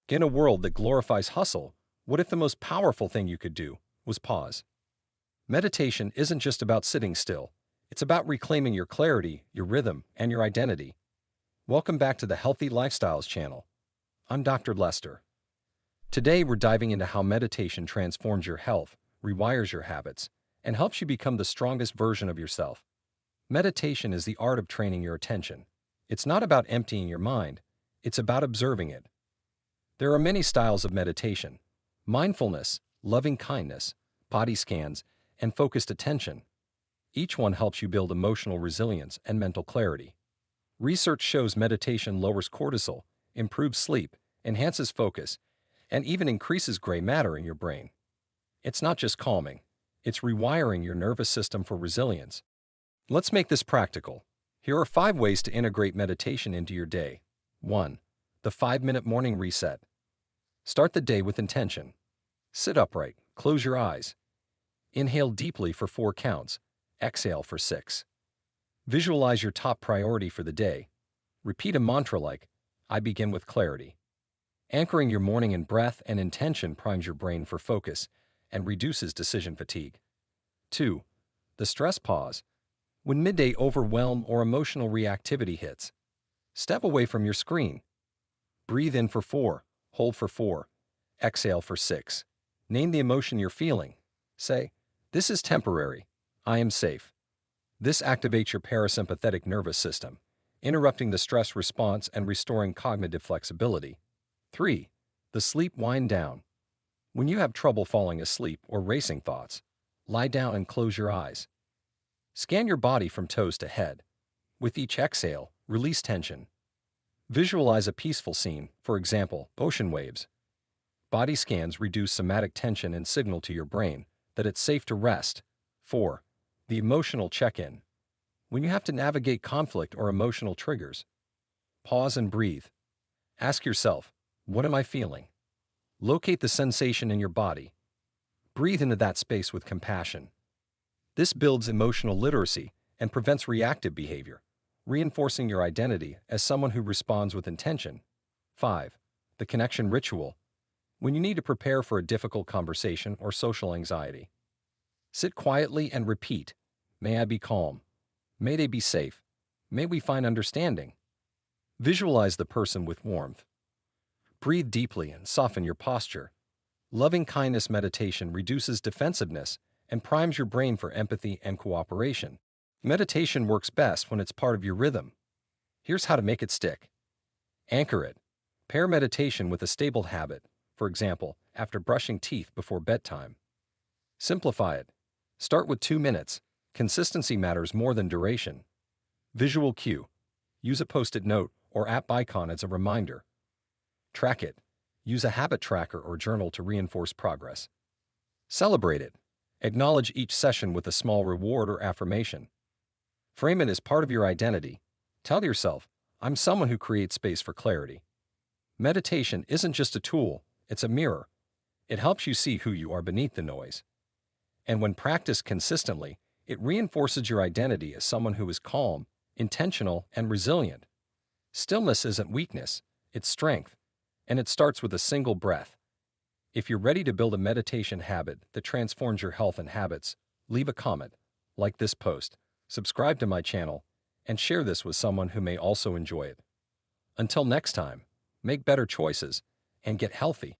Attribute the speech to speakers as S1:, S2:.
S1: In a world that glorifies hustle, what if the most powerful thing you could do was pause? Meditation isn't just about sitting still. It's about reclaiming your clarity, your rhythm, and your identity. Welcome back to the Healthy Lifestyles channel. I'm Dr. Lester. Today we're diving into how meditation transforms your health, rewires your habits, and helps you become the strongest version of yourself. Meditation is the art of training your attention. It's not about emptying your mind, it's about observing it. There are many styles of meditation: mindfulness, loving kindness, body scans, and focused attention. Each one helps you build emotional resilience and mental clarity. Research shows meditation lowers cortisol, improves sleep, enhances focus, and even increases gray matter in your brain. It's not just calming, it's rewiring your nervous system for resilience. Let's make this practical. Here are 5 ways to integrate meditation into your day. 1. The 5-minute morning reset. Start the day with intention. Sit upright, close your eyes. Inhale deeply for 4 counts, exhale for 6. Visualize your top priority for the day. Repeat a mantra like, "I begin with clarity." Anchoring your morning in breath and intention primes your brain for focus and reduces decision fatigue. 2. The stress pause. When midday overwhelm or emotional reactivity hits, step away from your screen. Breathe in for 4, hold for 4, exhale for 6. Name the emotion you're feeling. Say, "This is temporary. I am safe." This activates your parasympathetic nervous system, interrupting the stress response and restoring cognitive flexibility. 3. The sleep wind down. When you have trouble falling asleep or racing thoughts, lie down and close your eyes. Scan your body from toes to head. With each exhale, release tension. Visualize a peaceful scene, for example, ocean waves. Body scans reduce somatic tension and signal to your brain that it's safe to rest. 4. The emotional check-in. When you have to navigate conflict or emotional triggers, pause and breathe. Ask yourself, what am I feeling? Locate the sensation in your body. Breathe into that space with compassion. This builds emotional literacy and prevents reactive behavior, reinforcing your identity as someone who responds with intention. 5. The connection ritual. When you need to prepare for a difficult conversation or social anxiety, sit quietly and repeat, "May I be calm. May they be safe. May we find understanding." Visualize the person with warmth. Breathe deeply and soften your posture. Loving kindness meditation reduces defensiveness and primes your brain for empathy and cooperation. Meditation works best when it's part of your rhythm. Here's how to make it stick. Anchor it. Pair meditation with a stable habit, for example, after brushing teeth before bedtime. Simplify it. Start with 2 minutes. Consistency matters more than duration. Visual cue. Use a post-it note or app icon as a reminder. Track it. Use a habit tracker or journal to reinforce progress. Celebrate it. Acknowledge each session with a small reward or affirmation. Frame it as part of your identity. Tell yourself, "I'm someone who creates space for clarity." Meditation isn't just a tool, it's a mirror. It helps you see who you are beneath the noise. And when practiced consistently, it reinforces your identity as someone who is calm, intentional, and resilient. Stillness isn't weakness, it's strength, and it starts with a single breath. If you're ready to build a meditation habit that transforms your health and habits, leave a comment, like this post, subscribe to my channel, and share this with someone who may also enjoy it. Until next time, make better choices and get healthy.